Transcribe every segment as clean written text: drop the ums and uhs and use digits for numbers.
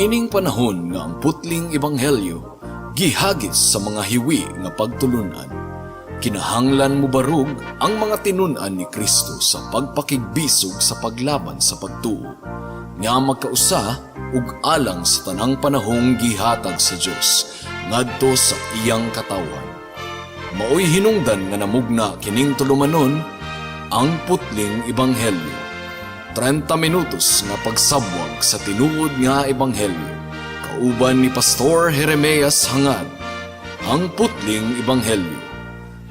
Niining panahon nga ang putling ebanghelyo gihagis sa mga hiwi nga pagtulunan. Kinahanglan mo barug ang mga tinunan ni Kristo sa pagpakigbisog sa paglaban sa pagtuo, nga magkausa ug alang sa tanang panahong gihatag sa Dios ngadto sa iyang katawan. Maoy hinungdan nga namugna kining tulumanon ang putling ebanghelyo. 30 minutos nga pagsabwag sa tinuod nga ebanghelyo. Kauban ni Pastor Jeremias Hangad, ang putling ebanghelyo.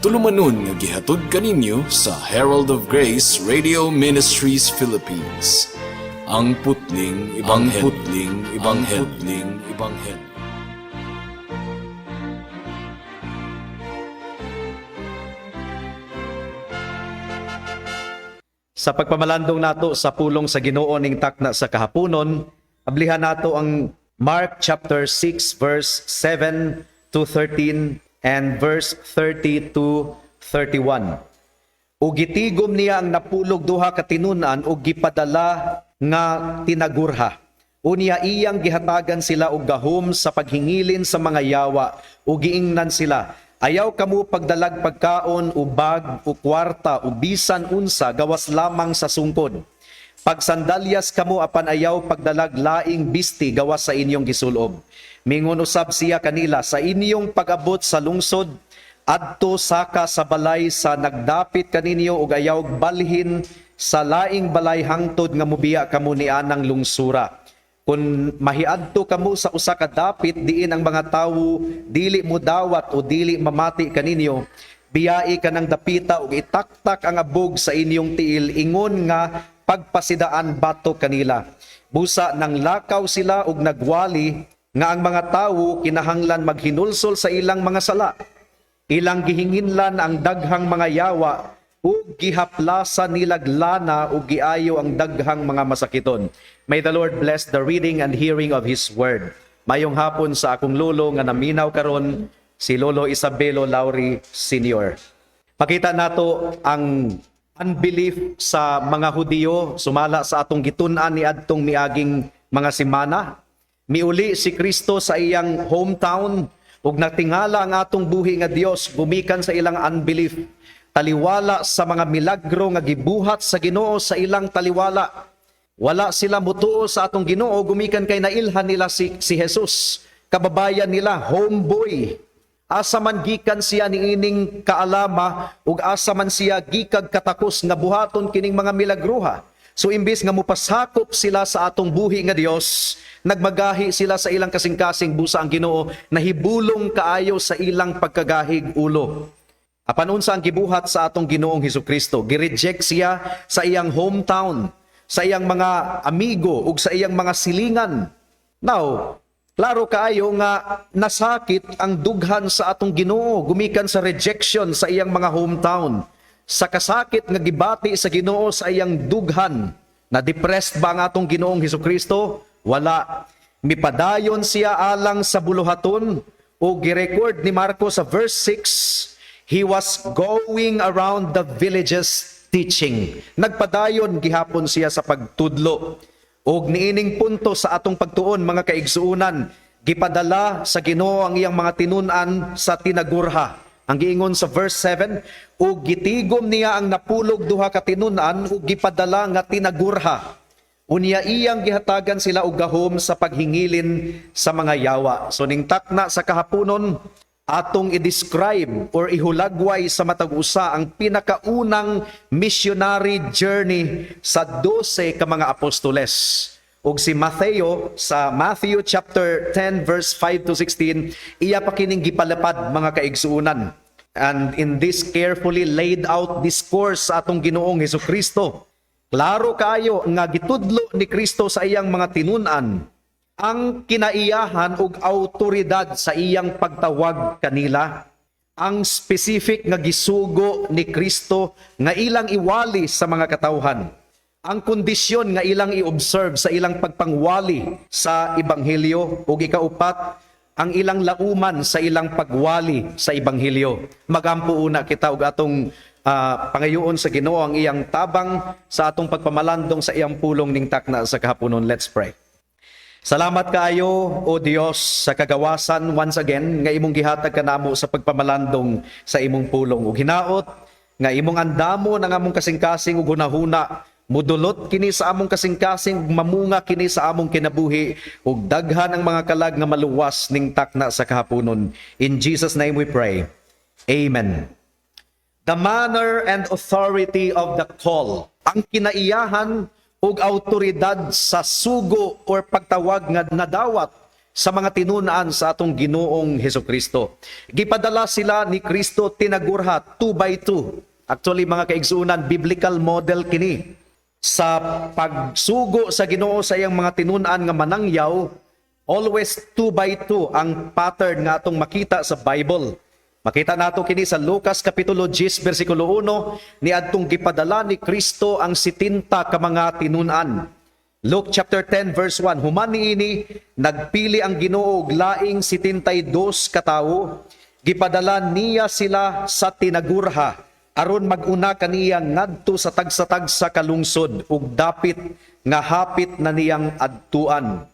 Tulumanon nga gihatod kaninyo sa Herald of Grace Radio Ministries Philippines. Ang putling ebanghelyo. Sa pagpamalandong nato sa pulong sa Ginoo ning takna sa kahaponon, ablihan nato ang Mark chapter 6 verse 7 to 13 and verse 30 to 31. Ug gitigom niya ang napulog duha ka tinunan ug gipadala nga tinagurha. Unya iyang gihatagan sila og gahom sa paghingilin sa mga yawa ug giingnan sila, ayaw kamo pagdalag pagkaon o bag o kwarta o bisan unsa gawas lamang sa sungkod. Pagsandalyas kamo apan ayaw pagdalag laing bisti gawas sa inyong gisulob. Mingon usab siya kanila, sa inyong pag-abot sa lungsod adto saka sa balay sa nagdapit kaninyo ug ayaw balhin sa laing balay hangtod nga mobiya kamo ni anang lungsura. Kung mahiadto kamo sa usa ka dapit diin ang mga tawo dili mo dawat o dili mamati kaninyo, biyai kanang dapita ug itaktak ang abog sa inyong tiil, ingon nga pagpasidaan batok kanila. Busa nang lakaw sila ug nagwali nga ang mga tawo kinahanglan maghinulsol sa ilang mga sala. Ilang gihinginlan ang daghang mga yawa ug gihaplasan nilag lana ug giayo ang daghang mga masakiton. May the Lord bless the reading and hearing of His word. Mayong hapon sa akong lolo nga naminaw karon, si Lolo Isabelo Lauri Sr. Pakita nato ang unbelief sa mga Hudiyo sumala sa atong gitun-an ni adtong miaging mga semana. Miuli si Kristo sa iyang hometown ug natingala ang atong buhi nga Dios gumikan sa ilang unbelief. Taliwala sa mga milagro nga gibuhat sa Ginoo sa ilang taliwala. Wala sila mutuo sa atong Ginoo gumikan kay nailhan nila si Jesus. Kababayan nila, homeboy. Asa man gikan siya niining kaalama ug asa man siya gikag katakos nga buhaton kining mga milagruha. So imbis nga mupasakop sila sa atong buhi nga Dios, nagmagahi sila sa ilang kasing-kasing busa ang Ginoo, nahibulong kaayo sa ilang pagkagahig ulo. Apan unsa ang gibuhat sa atong Ginoong Hesukristo? Gireject siya sa iyang hometown, sa iyang mga amigo ug sa iyang mga silingan. Now, klaro kaayo nga nasakit ang dughan sa atong Ginoo gumikan sa rejection sa iyang mga hometown. Sa kasakit nga gibati sa Ginoo sa iyang dughan, na depressed ba ang atong Ginoong Hesukristo? Wala. Mipadayon siya alang sa buluhaton o girecord ni Marcos sa verse 6, he was going around the villages teaching. Nagpadayon gihapon siya sa pagtudlo. Og niining punto sa atong pagtuon mga kaigsuunan, gipadala sa Ginoo ang iyang mga tinunan sa tinagurha. Ang giingon sa verse 7, ug gitigom niya ang napulog duha ka tinunan ug gipadala nga tinagurha. Unya iyang gihatagan sila og gahom sa paghingilin sa mga yawa. So ning takna sa kahaponon, atong i-describe or ihulagway sa matag usa ang pinakaunang missionary journey sa 12 ka mga apostoles. Ug si Mateo sa Matthew chapter 10 verse 5 to 16, iya pa kining gipalapad mga kaigsuunan. And in this carefully laid out discourse sa atong Ginoong Hesukristo, klaro kaayo nga gitudlo ni Kristo sa iyang mga tinunan ang kinaiyahan ug awtoridad sa iyang pagtawag kanila, ang specific nga gisugo ni Kristo nga ilang iwali sa mga katawhan, ang kondisyon nga ilang i-observe sa ilang pagpangwali sa ebanghelyo, ug ikaupat, ang ilang lauman sa ilang pagwali sa ebanghelyo. Magampo una kita og atong pangayoon sa Ginoo ang iyang tabang sa atong pagpamalandong sa iyang pulong ning takna sa kahaponon. Let's pray. Salamat kaayo, O Dios, sa kagawasan once again nga imong gihatag kanamo sa pagpamalandong sa imong pulong ug hinaot nga imong andamo ng among kasing-kasing ug hunahuna mudulot kini sa among kasing-kasing ug mamunga kini sa among kinabuhi ug daghan ang mga kalag nga maluwas ning takna sa kahaponon. In Jesus name we pray. Amen. The manner and authority of the call. Ang kinaiyahan ug awtoridad sa sugo or pagtawag nga nadawat sa mga tinunaan sa atong Ginoong Hesukristo. Gipadala sila ni Kristo tinagurha 2 by 2. Actually mga kaigsuunan, biblical model kini sa pagsugo sa Ginoo sa iyang mga tinunaan nga manangyaw. Always 2 by 2 ang pattern nga atong makita sa Bible. Makita nato kini sa Lucas kapitulo 10 bersikulo 1 ni adtong gipadala ni Kristo ang 70 ka mga tinunan. Luke chapter 10 verse 1, human niini nagpili ang Ginoo og laing 72 ka tawo, gipadala niya sila sa tinagurha aron maguna kaniya ngadto sa tagsa-tagsa ka lungsod ug dapit nga hapit na niyang adtuan.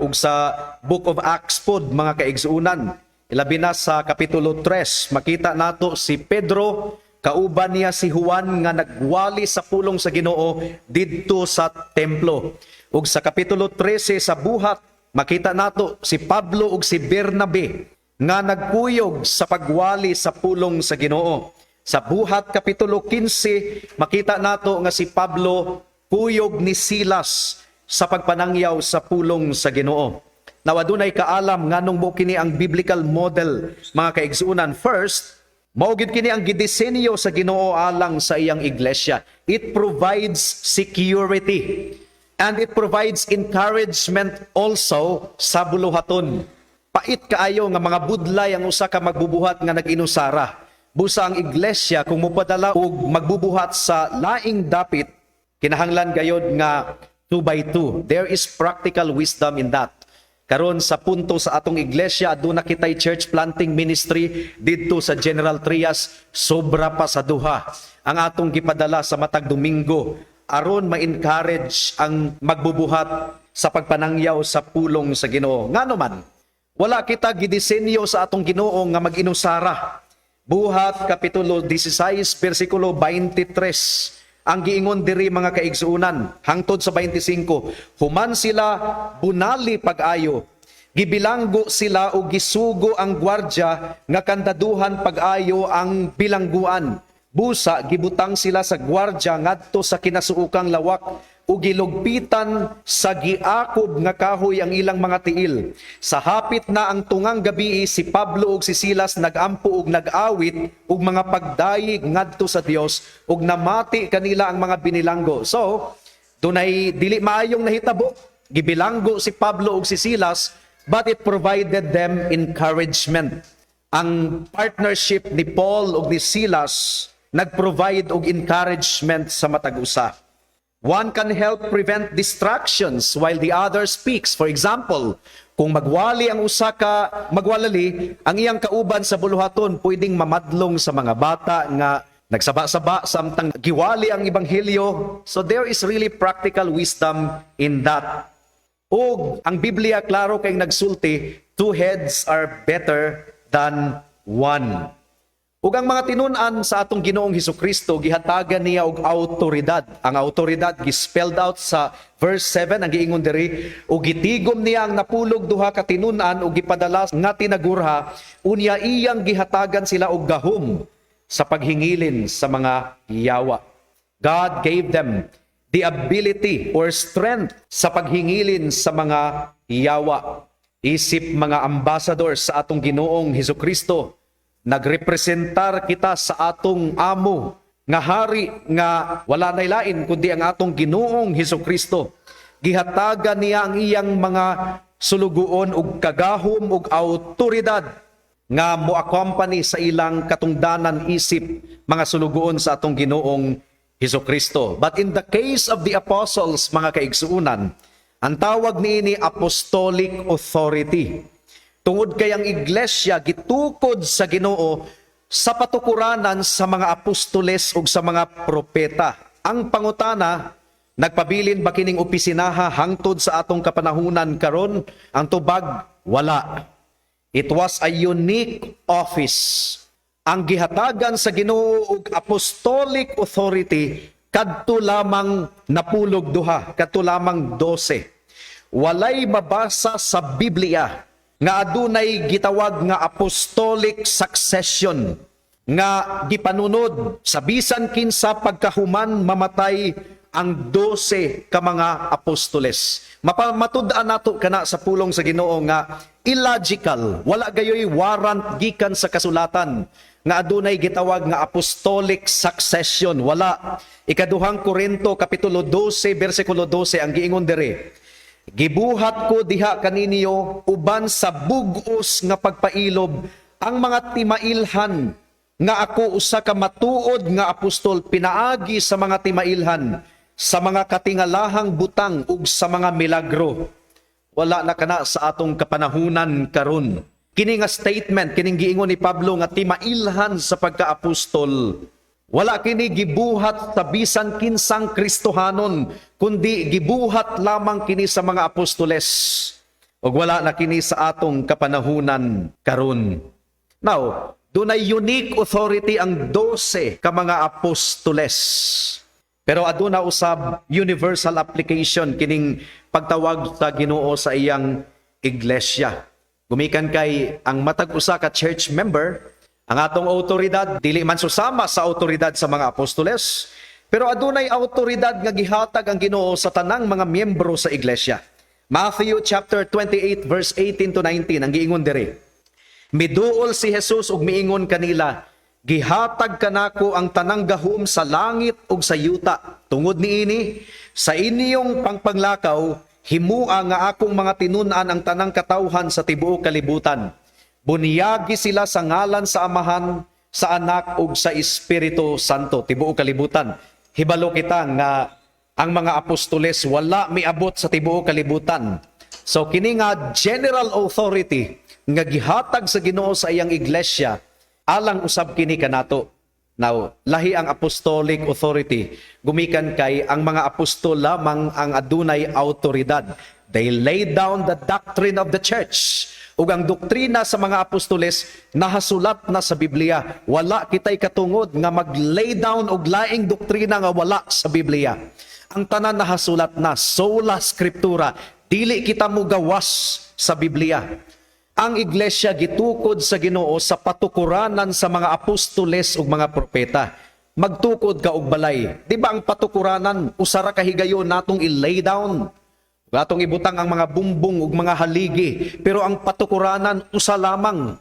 Ug sa Book of Acts pod mga kaigsuunan, ilabi na sa kapitulo 3, makita nato si Pedro, kauban niya si Juan nga nagwali sa pulong sa Ginoo didto sa templo. Ug sa kapitulo 13 sa buhat, makita nato si Pablo ug si Bernabe nga nagkuyog sa pagwali sa pulong sa Ginoo. Sa buhat kapitulo 15, makita nato nga si Pablo kuyog ni Silas sa pagpanangyaw sa pulong sa Ginoo. Now, adunay kaalam nganong mo kini ang biblical model mga kaigsuunan. First, maugid kini ang gidisenyo sa Ginoo alang sa iyang iglesia. It provides security and it provides encouragement also sa buluhaton. Pait kaayo nga mga budlay ang usa ka magbubuhat nga nag-inusara. Busa ang iglesia kung mopadala og magbubuhat sa laing dapit, kinahanglan gayod nga 2 by 2. There is practical wisdom in that. Karon sa punto sa atong iglesia, aduna kitay church planting ministry didto sa General Trias, sobra pa sa duha ang atong gipadala sa matag Domingo aron ma-encourage ang magbubuhat sa pagpanangyaw sa pulong sa Ginoo. Ngano man, wala kita gidisenyo sa atong Ginoo nga mag-inusara. Buhat kapitulo 16 bersikulo 23. Ang giingon diri mga kaigsuunan hangtod sa 25, human sila bunali pag-ayo, gibilanggo sila o gisugo ang gwardya nga kandaduhan pag-ayo ang bilangguan. Busa gibutang sila sa gwardya ngadto sa kinasuukang lawak o gilugpitan sa giakob nga kahoy ang ilang mga tiil. Sa hapit na ang tungang gabi, si Pablo ug si Silas nagampo ug nag-awit ug mga pagdayig ngadto sa Dios ug namati kanila ang mga binilanggo. So, dunay dili maayong nahitabo. Gibilanggo si Pablo ug si Silas, but it provided them encouragement. Ang partnership ni Paul ug ni Silas nag-provide og encouragement sa matag usa. One can help prevent distractions while the other speaks. For example, kung magwali ang usa ka magwalali, ang iyang kauban sa buluhaton pwedeng mamadlong sa mga bata nga nagsaba-saba samtang giwali ang ebanghelyo. So there is really practical wisdom in that. O ang Biblia klaro kay nagsulti, 2 heads are better than 1. Ug ang mga tinunan sa atong Ginoong Hesukristo gihatagan niya og awtoridad. Ang awtoridad gispelled out sa verse 7 ang giingon diri, ug gitigom niya ang napulog duha ka tinunan ug gipadala nga tinagurha, unya iyang gihatagan sila og gahom sa paghingilin sa mga yawa. God gave them the ability or strength sa paghingilin sa mga yawa. Isip mga ambassadors sa atong Ginoong Hesukristo, nagrepresentar kita sa atong amo nga hari nga wala nay lain kundi ang atong Ginoong Hesukristo. Gihatagan niya ang iyang mga sulugoon ug kagahom ug awtoridad nga mo-accompany sa ilang katungdanan isip mga sulugoon sa atong Ginoong Hesukristo. But in the case of the apostles, mga kaigsuunan, ang tawag niini apostolic authority. Tungod kay ang iglesia gitukod sa Ginoo sa patukuranan sa mga apostoles ug sa mga propeta. Ang pangutana, Nagpabilin ba kining opisinaha hangtod sa atong kapanahunan karon? Ang tubag, wala. It was a unique office. Ang gihatagan sa Ginoo og apostolic authority kadto lamang napulog duha, kadto lamang 12. Walay mabasa sa Biblia nga adunay gitawag nga apostolic succession nga gipanunod sa bisan kinsa pagkahuman mamatay ang 12 ka mga apostoles. Mapamatud-an nato kana sa pulong sa Ginoo nga illogical, wala gayoy warrant gikan sa kasulatan nga adunay gitawag nga apostolic succession. Wala. Ikaduhang Korinto kapitulo 12 bersikulo 12 ang giingon diri. Gibuhat ko diha kaninyo uban sa bug-os nga pagpailob ang mga timailhan nga ako usa ka matuod nga apostol pinaagi sa mga timailhan, sa mga katingalahang butang ug sa mga milagro. Wala na kana sa atong kapanahunan karon. Kini nga statement kining giingon ni Pablo nga timailhan sa pagkaapostol, wala kini gibuhat sa bisan kinsang Kristohanon, kundi gibuhat lamang kini sa mga apostoles. Ug wala na kini sa atong kapanahunan karon. Now, dunay unique authority ang 12 ka mga apostoles. Pero aduna usab universal application kining pagtawag sa Ginoo sa iyang iglesia. Gumikan kay ang matag usa ka church member, ang atong autoridad dili man susama sa autoridad sa mga apostoles, pero adunay autoridad nga gihatag ang Ginoo sa tanang mga miyembro sa iglesia. Matthew chapter 28 verse 18 to 19 ang giingon diri. Miduol si Jesus ug miingon kanila, gihatag kanako ang tanang gahom sa langit ug sa yuta. Tungod niini, sa inyong pangpanglakaw, himua nga akong mga tinun-an ang tanang katawhan sa tibuok kalibutan. Bunyagi sila sa ngalan sa Amahan, sa Anak ug sa Espiritu Santo. Tibuok kalibutan. Hibalo kita nga ang mga apostoles wala miabot sa tibuok kalibutan. So kini nga general authority nga gihatag sa Ginoo sa iyang iglesia, alang usab kini kanato. Now, lahi ang apostolic authority. Gumikan kay ang mga apostol lamang ang adunay autoridad. They lay down the doctrine of the church. Ug ang doktrina sa mga apostoles nahasulat na sa Biblia. Wala kitay katungod nga mag-lay down og laing doktrina nga wala sa Biblia. Ang tanan nahasulat na sola scriptura. Dili kita mo gawas sa Biblia. Ang iglesia gitukod sa Ginoo sa patukuranan sa mga apostoles ug mga propeta. Magtukod ka og balay. Di ba ang patukuranan usara ka higayon natong i-lay down? Natong ibutang ang mga bumbong ug mga haligi. Pero ang patukuranan usa lamang.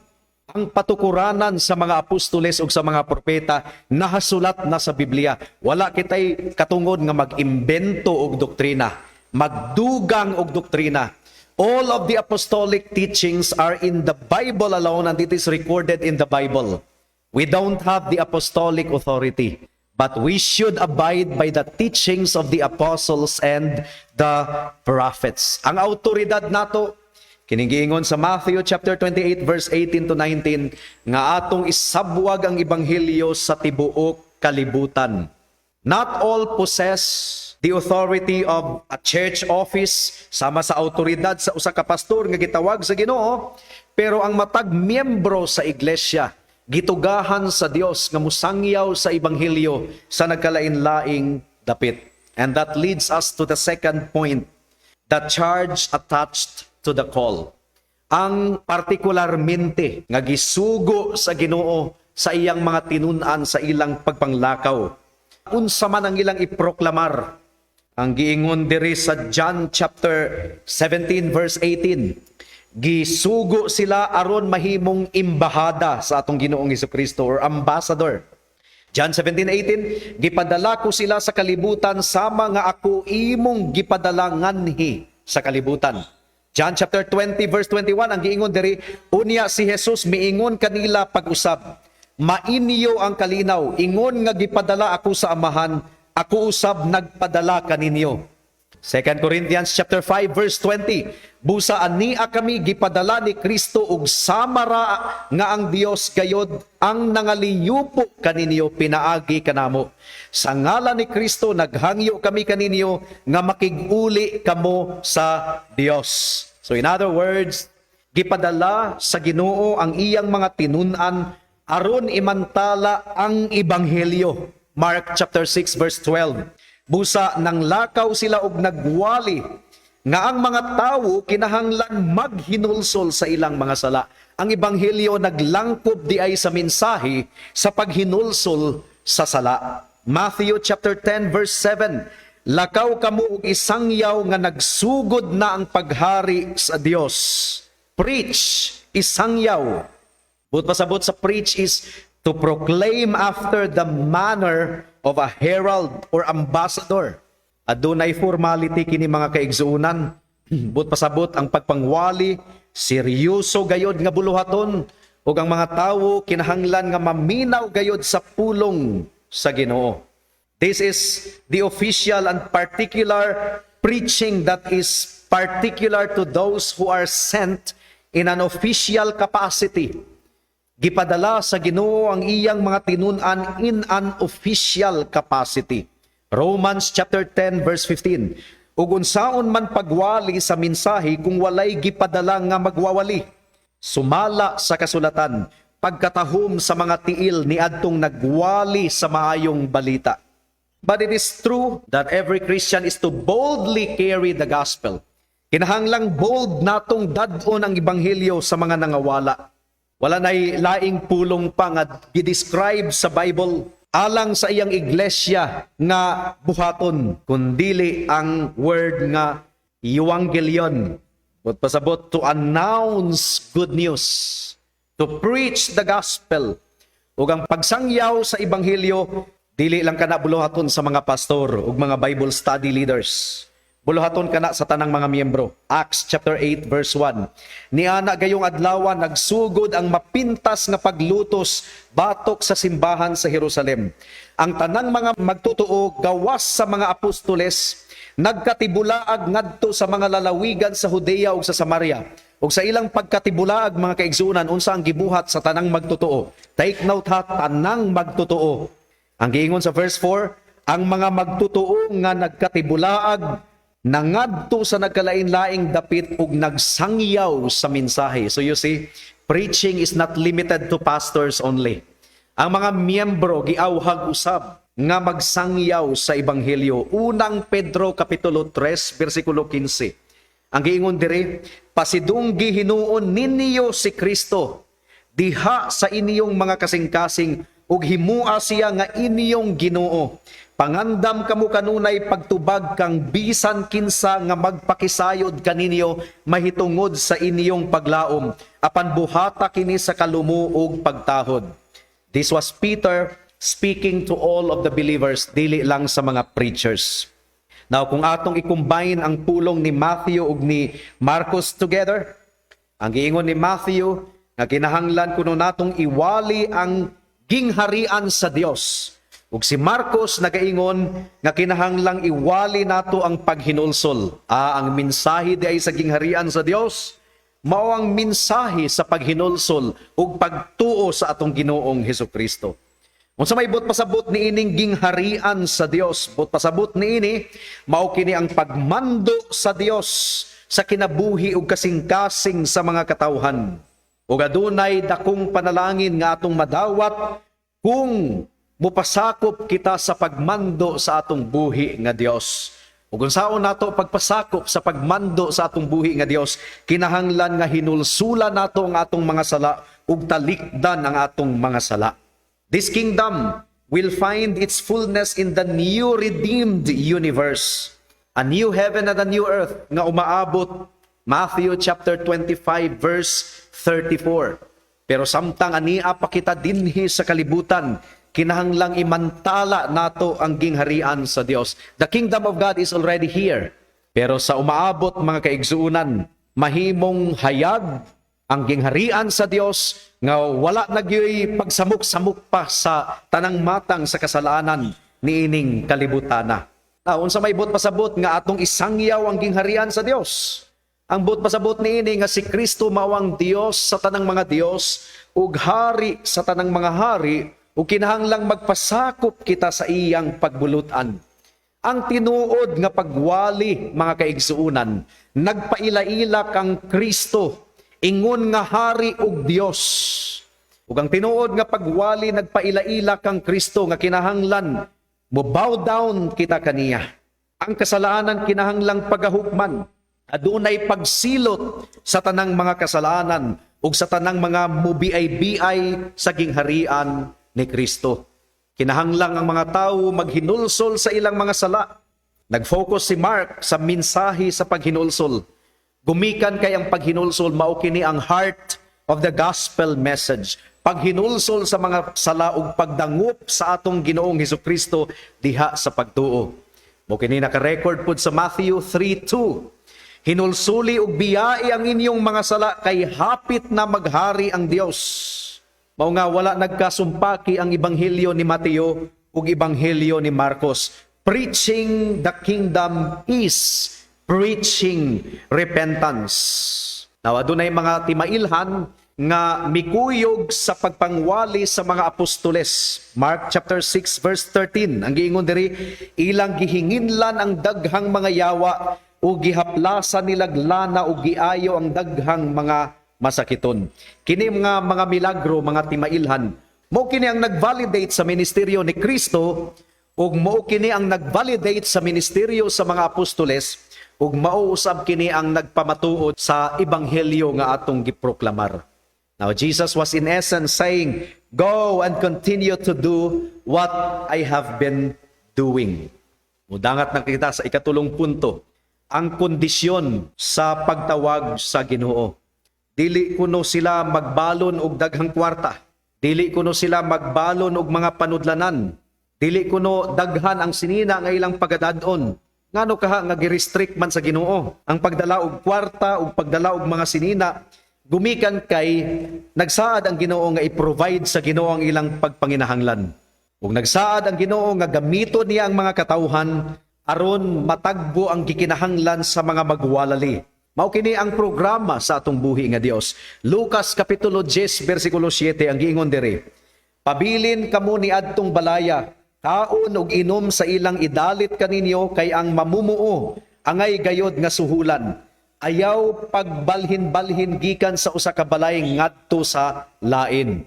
Ang patukuranan sa mga apostoles ug sa mga propeta nahasulat na sa Biblia. Wala kitay katungod nga mag-imbento og doktrina, magdugang og doktrina. All of the apostolic teachings are in the Bible alone and it is recorded in the Bible. We don't have the apostolic authority, but we should abide by the teachings of the apostles and the prophets. Ang autoridad nato, kiningiingon sa Matthew chapter 28 verse 18 to 19, nga atong isabwag ang ebanghelyo sa tibuok kalibutan. Not all possess the authority of a church office sama sa autoridad sa usa ka pastor nga gitawag sa Ginoo, pero ang matag miyembro sa iglesia gitugahan sa Dios nga musangyaw sa ebanghelyo sa nagkalain-laing dapit. And that leads us to the second point, the charge attached to the call. Ang partikularmente nga gisugo sa Ginoo sa iyang mga tinun-an sa ilang pagpanglakaw. Unsa man ang ilang iproklamar. Ang giingon diri sa John chapter 17 verse 18. Gisugo sila aron mahimong imbahada sa atong Ginoong Hesukristo or ambassador. John 17:18, gipadala ko sila sa kalibutan sama nga ako imong gipadala nganhi sa kalibutan. John chapter 20 verse 21 ang giingon diri, unya si Jesus miingon kanila pag-usab, mainyo ang kalinaw, ingon nga gipadala ako sa Amahan, ako usab nagpadala kaninyo. 2 Corinthians chapter 5 verse 20. Busa ania kami gipadala ni Kristo ug samara nga ang Dios gayod ang nangaliyupo kaninyo pinaagi kanamo. Sa ngalan ni Kristo naghangyo kami kaninyo nga makig-uli kamo sa Dios. So in other words, gipadala sa Ginoo ang iyang mga tinun-an aron imantala ang ebanghelyo. Mark chapter 6 verse 12. Busa nang lakaw sila og nagwali nga ang mga tawo kinahanglan maghinulsol sa ilang mga sala. Ang ebanghelyo naglangkob di ay sa mensahe sa paghinulsol sa sala. Matthew chapter 10 verse 7. Lakaw kamo og isangyaw nga nagsugod na ang paghari sa Dios. Preach, isangyaw. But pasabot sa preach is to proclaim after the manner of a herald or ambassador. Adunay formality kini mga kaigsuunan. But pasabot ang pagpangwali, seryoso gayod nga buluhaton, ug ang mga tawo kinahanglan nga maminaw gayod sa pulong sa Ginoo. This is the official and particular preaching that is particular to those who are sent in an official capacity. Gipadala sa Ginoo ang iyang mga tinun-an in an official capacity. Romans chapter 10 verse 15. Ug unsaon man pagwali sa mensahe kung walay gipadala nga magwawali. Sumala sa kasulatan, pagkatahom sa mga tiil ni adtong nagwali sa maayong balita. But it is true that every Christian is to boldly carry the gospel. Kinahanglang bold natong dadon ang ebanghelyo sa mga nangawala. Wala na'y laing pulong pa nga gidescribe sa Bible alang sa iyang iglesia nga buhaton, kundili ang word nga euangelion. But pasabot to announce good news, to preach the gospel. Ug ang pagsangyaw sa ebanghelyo, dili lang kana buluhaton sa mga pastor ug mga Bible study leaders. Buluhaton kana sa tanang mga miyembro. Acts chapter 8 verse 1. Niana gayong adlaw nagsugod ang mapintas nga paglutos batok sa simbahan sa Jerusalem. Ang tanang mga magtutuo gawas sa mga apostoles nagkatibulaag ngadto sa mga lalawigan sa Judea ug sa Samaria. Ug sa ilang pagkatibulaag mga kaigsunan unsa ang gibuhat sa tanang magtutuo. Take note ha, tanang magtutuo. Ang giingon sa verse 4, ang mga magtutuo nga nagkatibulaag nangadto sa nagkalain-laing dapit ug nagsangyaw sa mensahe. So you see, preaching is not limited to pastors only. Ang mga miyembro giawhag usab nga magsangyaw sa ebanghelyo. Unang Pedro kapitulo 3 bersikulo 15. Ang giingon diri, pasidunggi hinuon ninyo si Kristo diha sa inyong mga kasing-kasing ug himua siya nga inyong Ginoo. Pangandam kamo kanunay pagtubag kang bisan kinsa nga magpakisayod kaninyo mahitungod sa inyong paglaom apan buhata kini sa kalumo ug pagtahod. This was Peter speaking to all of the believers, dili lang sa mga preachers. Now kung atong i-combine ang pulong ni Matthew ug ni Marcos together, ang giingon ni Matthew nga kinahanglan kuno natong iwali ang gingharian sa Dios. Ug si Marcos nagaingon nga kinahanglang iwali nato ang paghinulsol. Ang mensahe di ay sa gingharian sa Dios, mao ang mensahe sa paghinulsol ug pagtuo sa atong Ginoong Hesukristo. Unsa may bot pasabot ni ining gingharian sa Dios, bot pasabot niini mao kini ang pagmando sa Dios sa kinabuhi ug kasing-kasing sa mga katawhan. Ug adunay dakong panalangin nga atong madawat kung mupasakop kita sa pagmando sa atong buhi nga Dios. Ug unsaon nato pagpasakop sa pagmando sa atong buhi nga Dios, kinahanglan nga hinulsulan nato ang atong mga sala ug talikdan ang atong mga sala. This kingdom will find its fullness in the new redeemed universe, a new heaven and a new earth nga umaabot. Matthew chapter 25 verse 34. Pero samtang ania pa kita dinhi sa kalibutan, kinahanglang imantala nato ang gingharian sa Dios. The kingdom of God is already here. Pero sa umaabot mga kaigsuunan, mahimong hayag ang gingharian sa Dios nga wala nagyoy pagsamok-samok pa sa tanang matang sa kasalanan niining kalibutana. Unsa may bot pasabot nga atong isangyaw ang gingharian sa Dios. Ang bot pasabot niini nga si Kristo mao ang Dios sa tanang mga Dios ug hari sa tanang mga hari ug kinahanglang magpasakop kita sa iyang pagbulutan. Ang tinuod nga pagwali, mga kaigsuunan, nagpaila-ila kang Kristo, ingon nga hari ug Dios. Ug ang tinuod nga pagwali, nagpaila-ila kang Kristo nga kinahanglan mo bow down kita kaniya. Ang kasalanan kinahanglang pagahukman. Adunay pagsilot sa tanang mga kasalanan ug sa tanang mga mubiay-biay sa gingharian ni Kristo. Kinahanglang ang mga tao maghinulsol sa ilang mga sala. Nag-focus si Mark sa mensahe sa paghinulsol. Gumikan kay ang paghinulsol mao kini ang heart of the gospel message. Paghinulsol sa mga sala ug pagdangup sa atong Ginoong Hesukristo diha sa pagtuo. Mo kini naka-record pud sa Matthew 3:2. Hinulsuli ug biyai ang inyong mga sala kay hapit na maghari ang Dios. Mao nga wala nagkasumpaki ang ebanghelyo ni Mateo ug ebanghelyo ni Marcos. Preaching the kingdom is preaching repentance. Now adunay mga timailhan nga mikuyog sa pagpangwali sa mga apostoles. Mark chapter 6 verse 13. Ang giingon diri, ilang gihinginlan ang daghang mga yawa o gihaplasan nilaglana o giayo ang daghang mga masakiton. Kini mga milagro, mga timailhan, mo kini ang nag-validate sa ministeryo ni Kristo ug mo kini ang nag-validate sa ministeryo sa mga apostoles ug mauusab kini ang nagpamatuod sa ebanghelyo nga atong giproklamar. Now Jesus was in essence saying, "Go and continue to do what I have been doing." Mudangat na kita sa ikatulong punto, ang kondisyon sa pagtawag sa Ginoo. Dili kuno sila magbalon og daghang kwarta. Dili kuno sila magbalon og mga panudlanan. Dili kuno daghan ang sinina nga ilang pagadadon. Ngano kaha nga gi-restrict man sa Ginoo ang pagdala og kwarta ug pagdala og mga sinina, gumikan kay nagsaad ang Ginoo nga i-provide sa Ginoo ang ilang pagpanginahanglan. Ug nagsaad ang Ginoo nga gamiton niya ang mga katawhan aron matagbo ang gikinahanglan sa mga magwalali. Mao kini ang programa sa atong buhi nga Dios. Lucas kapitulo 10 bersikulo 7 ang giingon diri. Pabilin kamo ni adtong balaya, kaon ug inom sa ilang idalit kaninyo kay ang mamumuo angay gayod nga suhulan. Ayaw pagbalhin-balhin gikan sa usa ka balay ngadto sa lain.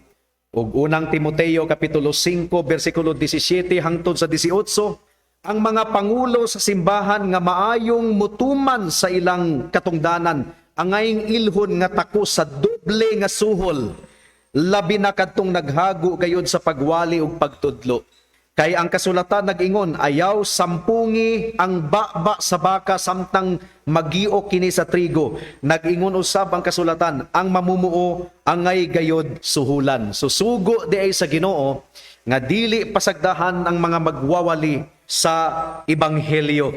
Ug unang Timoteo kapitulo 5 bersikulo 17 hangtod sa 18, ang mga pangulo sa simbahan nga maayong mutuman sa ilang katungdanan, angayng ilhon nga tako sa doble nga suhol, labi na kadtong naghago gayud sa pagwali ug pagtudlo. Kay ang kasulatan nag-ingon, ayaw sampungi ang baba sa baka samtang magiok kini sa trigo. Nag-ingon usab ang kasulatan, ang mamumuo angay gayud suhulan. Susugo di ay sa Ginoo nga dili pasagdahan ang mga magwawali sa ebanghelyo.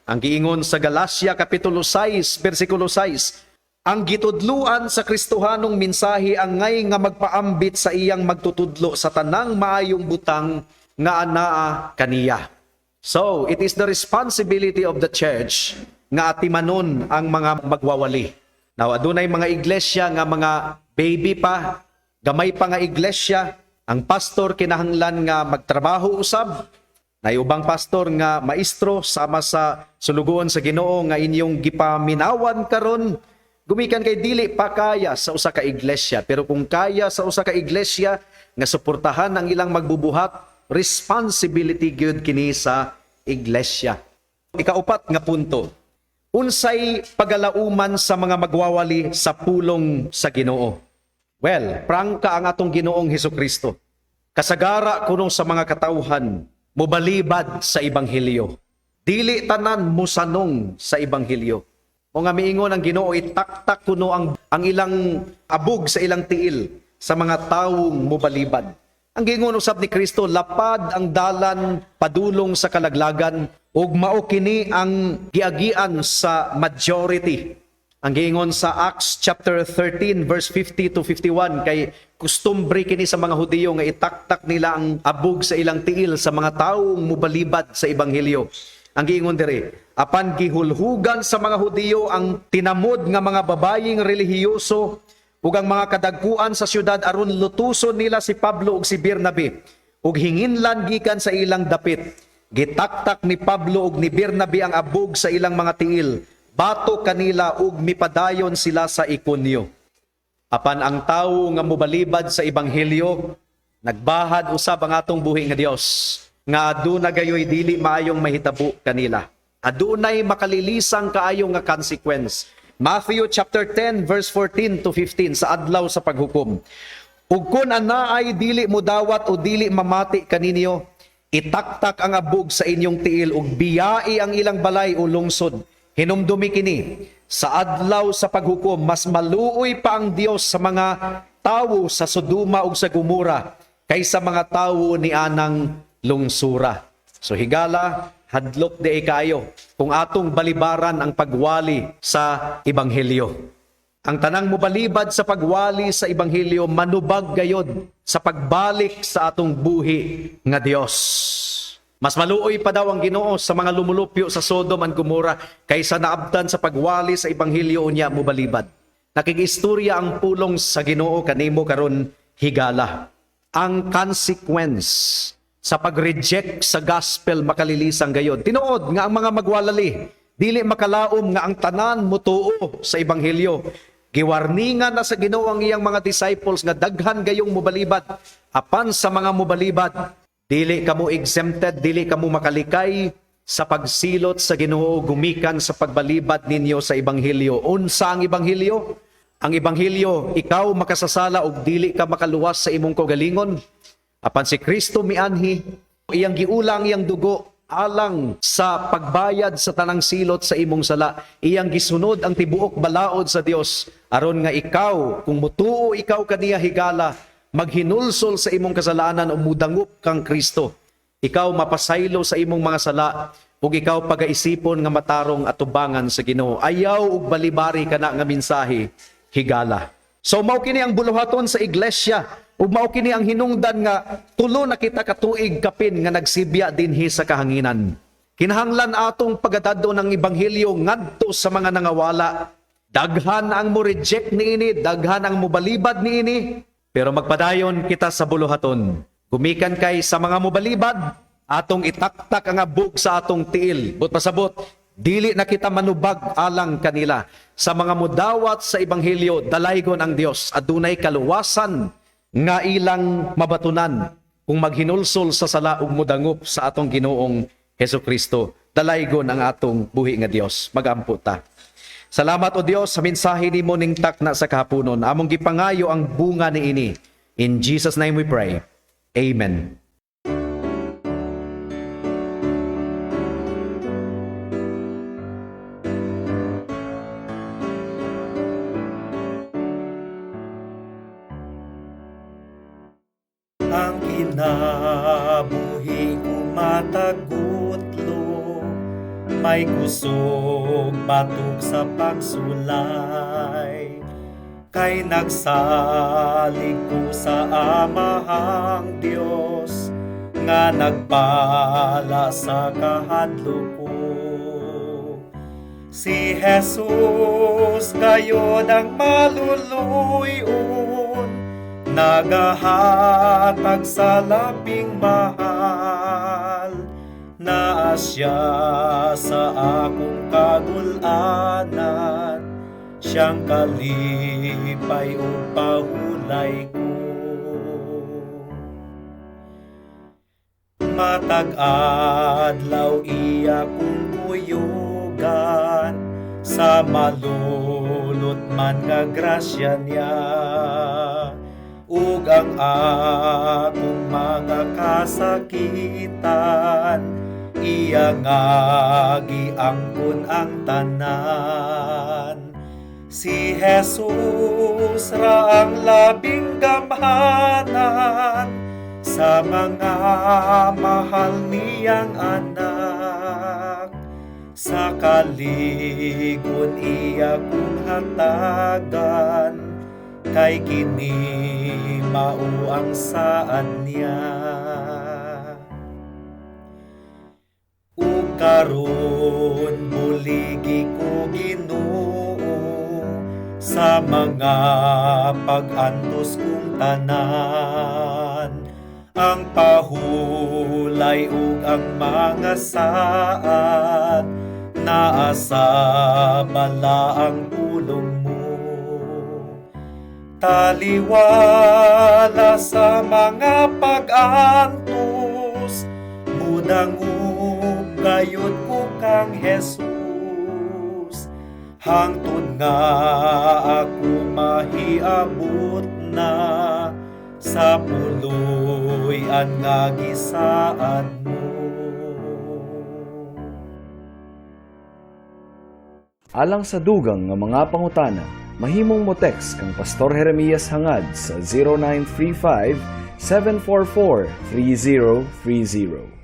Ang giingon sa Galacia kapitulo 6 bersikulo 6, ang gitudluan sa Kristohanong mensahe angay nga magpaambit sa iyang magtutudlo sa tanang maayong butang nga anaa kaniya. So, it is the responsibility of the church nga atimanon ang mga magwawali. Now, adunay mga iglesia nga mga baby pa, gamay pa nga iglesia, ang pastor kinahanglan nga magtrabaho usab. Nay ubang pastor nga maestro sama sa sulugoon sa Ginoo nga inyong gipaminawan karon, gumikan kay dili pa kaya sa usa ka iglesia, pero kung kaya sa usa ka iglesia nga suportahan ang ilang magbubuhat, responsibility gyud kini sa iglesia. Ikaupat nga punto, unsay pagalauman sa mga magwawali sa pulong sa Ginoo? Well, prangka ang atong Ginoong Hesukristo. Kasagara kuno sa mga katawhan mobalibad sa ebanghelyo. Dili tanan musanong sa ebanghelyo. O nga miingon ang Ginoo, itaktak kuno ang ilang abog sa ilang tiil sa mga tawong mobalibad. Ang giingon usab ni Kristo, lapad ang dalan padulong sa kalaglagan ug mao kini ang giagian sa majority. Ang giingon sa Acts chapter 13 verse 50 to 51, kay kustumbre kini sa mga Hudiyo nga itaktak nila ang abog sa ilang tiil sa mga taong mubalibad sa ebanghelyo. Ang giingon diri, apan gihulhugan sa mga Hudiyo ang tinamod nga mga babayeng relihiyoso ug ang mga kadagkuan sa syudad aron lutuson nila si Pablo ug si Bernabe ug hinginlan gikan sa ilang dapit. Gitaktak ni Pablo ug ni Bernabe ang abog sa ilang mga tiil, bato kanila ug mipadayon sila sa Ikonyo. Apan ang tawo nga mobalibad sa ebanghelyo, nagbahad usab ang atong buhi nga Dios, nga aduna gayoy dili maayong mahitabo kanila. Adunay makalilisang kaayo nga consequence. Matthew chapter 10 verse 14 to 15 sa adlaw sa paghukom. Ug kun anaay dili mo dawat o dili mamati kaninyo, itaktak ang abog sa inyong tiil ug biyai ang ilang balay o lungsod. Hinumdumi kini, sa adlaw sa paghukom, mas maluoy pa ang Dios sa mga tawo sa Sodoma ug sa Gomora kaysa mga tawo ni anang lungsura. So higala, hadlok di kayo kung atong balibaran ang pagwali sa ebanghelyo. Ang tanang mobalibad sa pagwali sa ebanghelyo manubag gayod sa pagbalik sa atong buhi nga Dios. Mas maluoy pa daw ang Ginoo sa mga lumulupyo sa Sodom and Gomora kaysa naabdan sa pagwali sa ebanghelyo unya mobalibad. Nakigistorya ang pulong sa Ginoo kanimo karon higala. Ang consequence sa pag-reject sa gospel makalilisang gayod. Tinuod nga ang mga magwalali dili makalaom nga ang tanan mutuo sa ebanghelyo. Giwarningan na sa Ginoo ang iyang mga disciples nga daghan gayong mobalibad. Apan sa mga mobalibad, dili kamo exempted, dili kamo makalikay sa pagsilot sa Ginoo gumikan sa pagbalibad ninyo sa ebanghelyo. Unsa ang ebanghelyo? Ang ebanghelyo, ikaw makasasala ug dili ka makaluwas sa imong kaugalingon. Apan si Kristo mianhi, iyang giulang iyang dugo alang sa pagbayad sa tanang silot sa imong sala. Iyang gisunod ang tibuok balaod sa Dios aron nga ikaw, kung mutuo ikaw kaniya higala, maghinulsol sa imong kasalanan o mudangup kang Kristo. Ikaw mapasaylo sa imong mga sala ug ikaw pagaisipon nga matarong atubangan sa Ginoo. Ayaw ug balibari kana nga mensahe higala. So mao kini ang buluhaton sa iglesia ug mao kini ang hinungdan nga tulo na kita katuig kapin nga nagsibya dinhi sa kahanginan. Kinahanglan atong pagadadto ng ebanghelyo ngadto sa mga nangawala. Daghan ang mo reject niini, daghan ang mobalibad niini. Pero magpadayon kita sa buluhaton. Gumikan kay sa mga mobalibad, atong itaktak ang abog sa atong tiil. But pasabot, dili na kita manubag alang kanila. Sa mga mudawat sa ebanghelyo, dalaygon ang Dios. Adunay kaluwasan nga ilang mabatunan kung maghinulsol sa sala ug mudangup sa atong Ginoong Hesukristo. Dalaygon ang atong buhi nga Dios. Magampo ta. Salamat o Dios sa mensahe nimo ning takna sa kahaponon. Among gipangayo ang bunga niini. In Jesus' name we pray. Amen. Ang kinabuhi ko matagutlo, may kusog batok sa pagsulay. Kay nagsalig ko sa Amahang Dios, nga nagpala sa kahadlo ko. Si Jesus gayod ang maluluyon, nagahatag sa labing mahal. Naa siya sa akong kagulanan, siyang kalipay o pahulay ko. Matag adlaw iya kong kuyugan, sa malulot man nga grasya niya. Ug ang akong mga kasakitan, iya nga giangkon ang tanan. Si Jesus ra ang labing gamhanan sa mga mahal niyang anak. Sa kaligon iya kong hatagan, kay kini mao ang saad niya. Ug karon buligi ko Ginoo sa mga pag-antos kong tanan, ang pahulay ug ang mga saad, naa sa bala ang pulong mo. Taliwala sa mga pag-antos, mudangog gayud ko kang Jesus, hangtod nga ako mahiabot na sa puloy-an nga gisaad mo. Alang sa dugang nga mga pangutana, mahimong mo text kang Pastor Jeremias hangad sa 0935 744 3030.